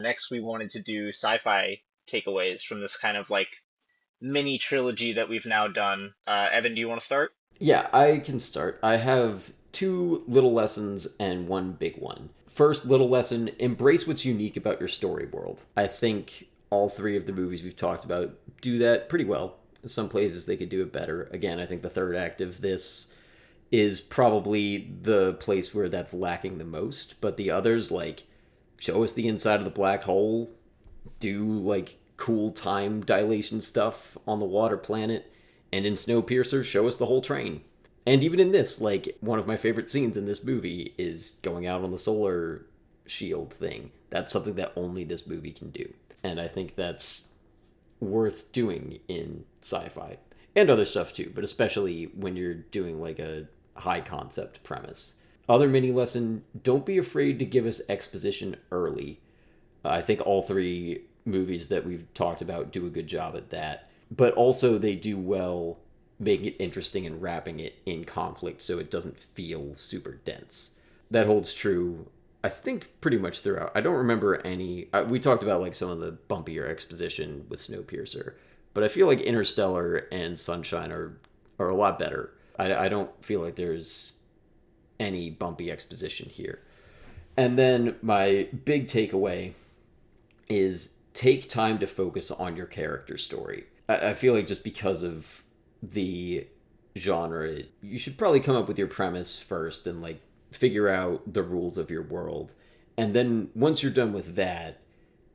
Next, we wanted to do sci-fi takeaways from this kind of like mini trilogy that we've now done. Evan, do you want to start? Yeah, I can start. I have two little lessons and one big one. First, little lesson, embrace what's unique about your story world. I think all three of the movies we've talked about do that pretty well. In some places they could do it better. Again, I think the third act of this is probably the place where that's lacking the most, but the others, like, show us the inside of the black hole, do like cool time dilation stuff on the water planet, and in Snowpiercer, show us the whole train. And even in this, like, one of my favorite scenes in this movie is going out on the solar shield thing. That's something that only this movie can do. And I think that's worth doing in sci-fi and other stuff too, but especially when you're doing like a high concept premise. Other mini lesson, don't be afraid to give us exposition early. I think all three movies that we've talked about do a good job at that. But also, they do well making it interesting and wrapping it in conflict so it doesn't feel super dense. That holds true, I think, pretty much throughout. I don't remember any. We talked about like some of the bumpier exposition with Snowpiercer, but I feel like Interstellar and Sunshine are a lot better. I don't feel like there's any bumpy exposition here. And then my big takeaway is take time to focus on your character story. I feel like just because of the genre, you should probably come up with your premise first and like figure out the rules of your world. And then once you're done with that,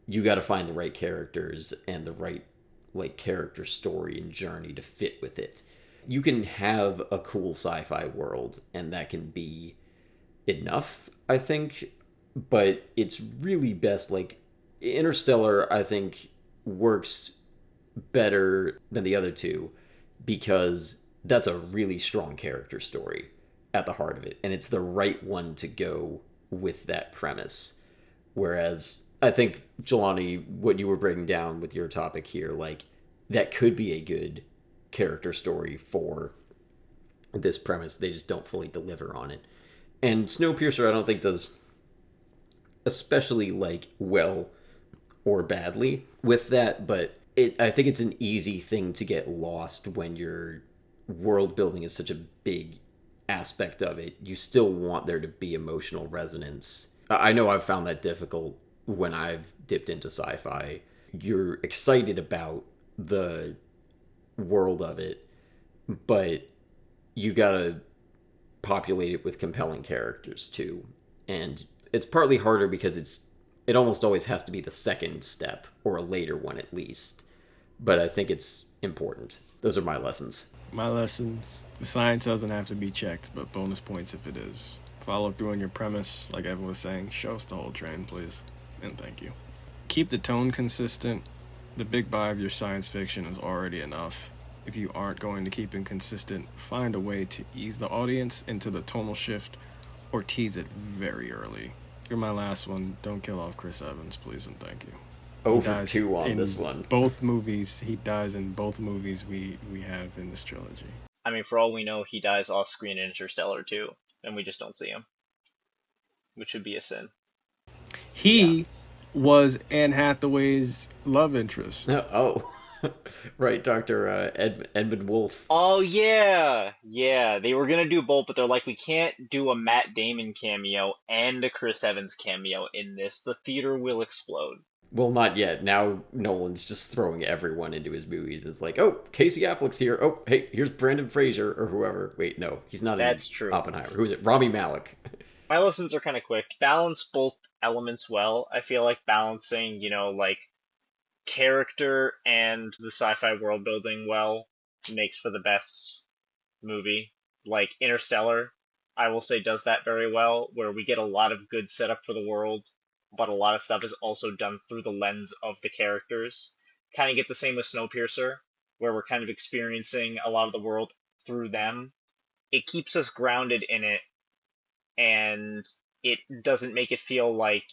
you got to find the right characters and the right like character story and journey to fit with it. You can have a cool sci-fi world and that can be enough, I think, but it's really best like Interstellar, I think, works better than the other two because that's a really strong character story at the heart of it, and it's the right one to go with that premise. Whereas I think, Jelani, what you were breaking down with your topic here, like, that could be a good character story for this premise. They just don't fully deliver on it. And Snowpiercer, I don't think does especially like well or badly with that, but I think it's an easy thing to get lost when your world building is such a big aspect of it. You still want there to be emotional resonance. I know I've found that difficult when I've dipped into sci-fi. You're excited about the world of it, but you gotta populate it with compelling characters too. And it's partly harder because it almost always has to be the second step or a later one at least. But I think it's important. Those are my lessons. My lessons: the science doesn't have to be checked, but bonus points if it is. Follow through on your premise, like Evan was saying. Show us the whole train, please. And thank you. Keep the tone consistent. The big buy of your science fiction is already enough. If you aren't going to keep it consistent, find a way to ease the audience into the tonal shift or tease it very early. You're my last one. Don't kill off Chris Evans, please and thank you. He Over dies 2 on in this one. both movies. He dies in both movies we have in this trilogy. I mean, for all we know, he dies off screen in Interstellar too, and we just don't see him, which would be a sin. Yeah. He was Anne Hathaway's love interest. Oh, right, Dr. Edmund Wolf. Oh yeah, yeah. They were gonna do both, but they're like, we can't do a Matt Damon cameo and a Chris Evans cameo in this. The theater will explode. Well, not yet. Now Nolan's just throwing everyone into his movies. It's like, oh, Casey Affleck's here. Oh, hey, here's Brandon Fraser or whoever. Wait, no, he's not in That's true. Oppenheimer. Who's it? Rami Malek. My lessons are kind of quick. Balance both elements well. I feel like balancing, like character and the sci-fi world building well makes for the best movie. Like Interstellar, I will say does that very well, where we get a lot of good setup for the world, but a lot of stuff is also done through the lens of the characters. Kind of get the same with Snowpiercer, where we're kind of experiencing a lot of the world through them. It keeps us grounded in it, and it doesn't make it feel like,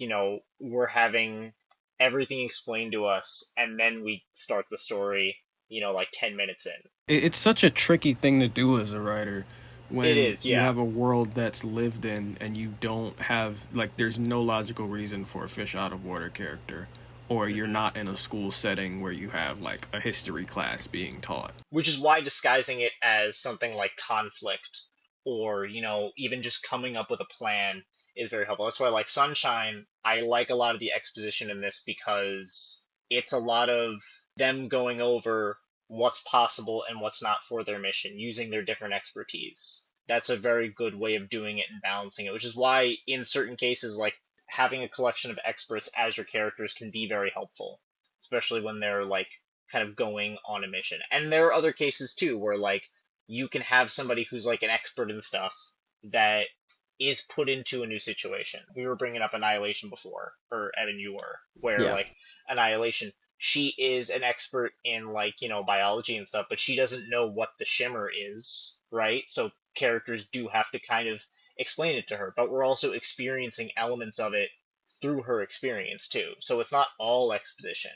we're having everything explained to us, and then we start the story, like 10 minutes in. It's such a tricky thing to do as a writer It when is, you yeah. have a world that's lived in and you don't have, like, there's no logical reason for a fish out of water character, or you're Hmm. not in a school setting where you have like a history class being taught. Which is why disguising it as something like conflict or, even just coming up with a plan is very helpful. That's why, like Sunshine, I like a lot of the exposition in this because it's a lot of them going over what's possible and what's not for their mission, using their different expertise. That's a very good way of doing it and balancing it, which is why, in certain cases, like having a collection of experts as your characters can be very helpful, especially when they're like kind of going on a mission. And there are other cases too where like you can have somebody who's like an expert in stuff that is put into a new situation. We were bringing up Annihilation before, or Evan, you were, where Yeah. like Annihilation, she is an expert in like, biology and stuff, but she doesn't know what the shimmer is, right? So characters do have to kind of explain it to her, but we're also experiencing elements of it through her experience too. So it's not all exposition.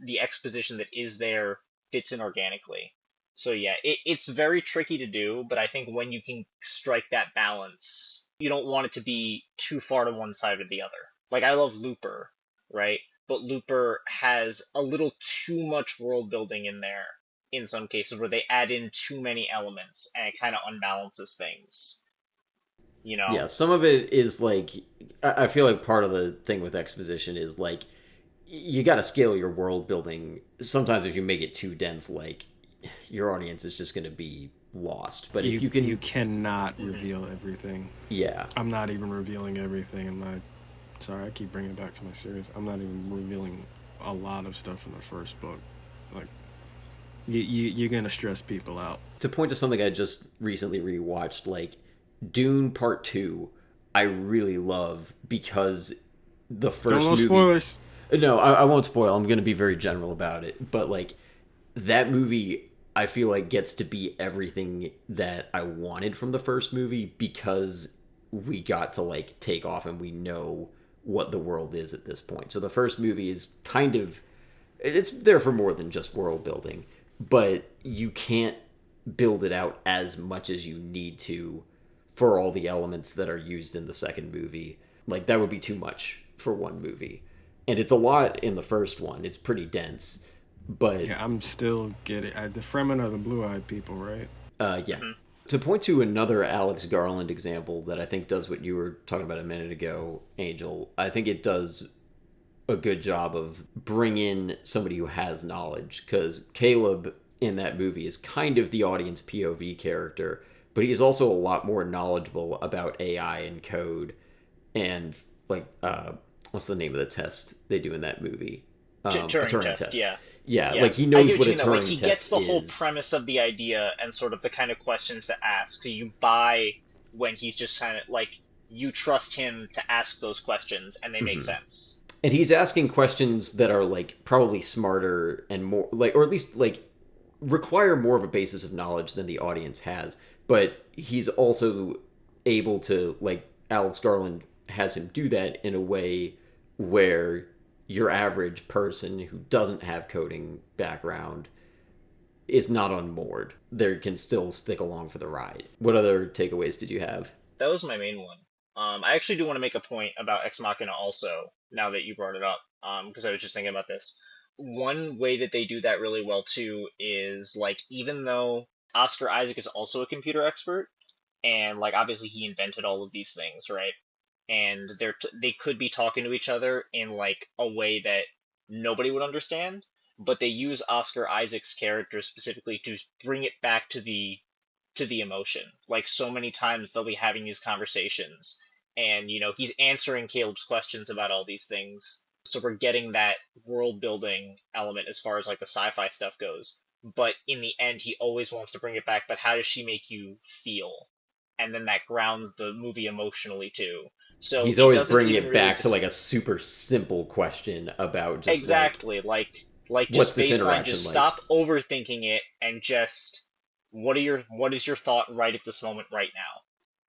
The exposition that is there fits in organically. So yeah, it's very tricky to do, but I think when you can strike that balance, you don't want it to be too far to one side or the other. Like I love Looper, right? But Looper has a little too much world building in there in some cases where they add in too many elements and it kind of unbalances things, you know? Yeah, some of it is like I feel like part of the thing with exposition is like you got to scale your world building. Sometimes if you make it too dense, like your audience is just going to be lost. But if You you you can, cannot Mhm. reveal everything. yeah, I'm not even revealing everything in my. Sorry, I keep bringing it back to my series. I'm not even revealing a lot of stuff in the first book. Like, you're gonna stress people out. to point to something I just recently rewatched, like Dune Part Two, I really love because the Don't first no movie. spoilers. No, I won't spoil. I'm going to be very general about it. But like that movie, I feel like gets to be everything that I wanted from the first movie because we got to like take off and we know what the world is at this point. So the first movie is kind of it's there for more than just world building, but you can't build it out as much as you need to for all the elements that are used in the second movie. Like that would be too much for one movie. And it's a lot in the first one. It's pretty dense, but Yeah, I'm still getting. The Fremen are the blue-eyed people, right? yeah. Hmm. To point to another Alex Garland example that I think does what you were talking about a minute ago, Angel, I think it does a good job of bring in somebody who has knowledge because Caleb in that movie is kind of the audience POV character, but he's also a lot more knowledgeable about AI and code and like what's the name of the test they do in that movie? A Turing Turing test, test. yeah. Yeah, Yeah, like he I knows get what what a you mean though. Like Turing he gets test the whole is. premise of the idea and sort of the kind of questions to ask. So you buy when he's just kind of like you trust him to ask those questions and they make Mhm. sense. And he's asking questions that are like probably smarter and more like or at least like require more of a basis of knowledge than the audience has, but he's also able to like Alex Garland has him do that in a way where your average person who doesn't have coding background is not unmoored. They can still stick along for the ride. What other takeaways did you have? That was my main one. I actually do want to make a point about Ex Machina also, now that you brought it up, because I was just thinking about this. One way that they do that really well too is like even though Oscar Isaac is also a computer expert, and like obviously he invented all of these things, right? And they could be talking to each other in like a way that nobody would understand, but they use Oscar Isaac's character specifically to bring it back to the emotion. Like so many times they'll be having these conversations and he's answering Caleb's questions about all these things. So we're getting that world building element as far as like the sci-fi stuff goes. But in the end he always wants to bring it back, but how does she make you feel? And then that grounds the movie emotionally too. So He's it always doesn't bringing even it really back to like a super simple question about just like exactly like what's just this baseline, interaction just like. stop overthinking it and just what is your thought right at this moment right now?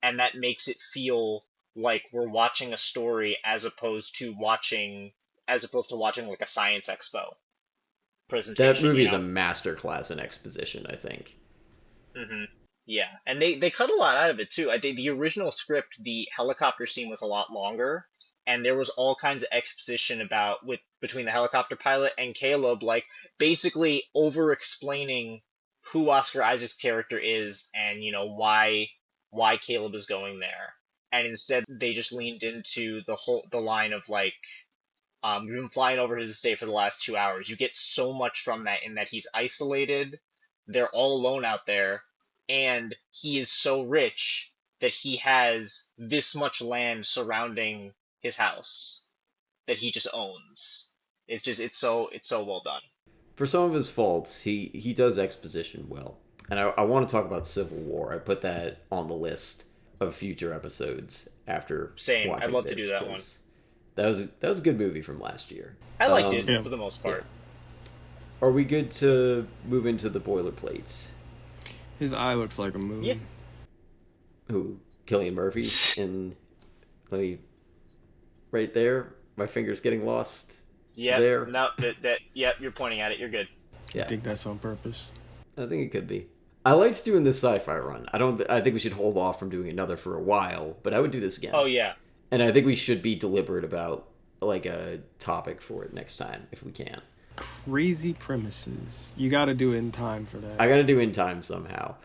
And that makes it feel like we're watching a story as opposed to watching like a science expo That presentation, movie is a masterclass in exposition, I think. Hmm. Yeah, and they cut a lot out of it too. I think the original script, the helicopter scene was a lot longer, and there was all kinds of exposition about with between the helicopter pilot and Caleb, like basically over explaining who Oscar Isaac's character is and why Caleb is going there. And instead they just leaned into the line of like we've been flying over his estate for the last 2 hours. You get so much from that in that he's isolated, they're all alone out there, and he is so rich that he has this much land surrounding his house that he just owns. It's so well done. For some of his faults, he does exposition well. And I want to talk about Civil War. I put that on the list of future episodes after Same. I'd watching love to this, do that one. 'cause that was a good movie from last year. I liked it Yeah. for the most part. Are we good to move into the boilerplates? His eye looks like a moon. Yeah. Who? Killian Murphy in let me right there. My finger's getting lost. Yep. There. No, yep, you're pointing at it. You're good. Yeah. I think that's on purpose. I think it could be. I liked doing this sci-fi run. I think we should hold off from doing another for a while, but I would do this again. Oh yeah. And I think we should be deliberate about like a topic for it next time if we can. Crazy premises. You got to do it in time for that. I got to do in time somehow.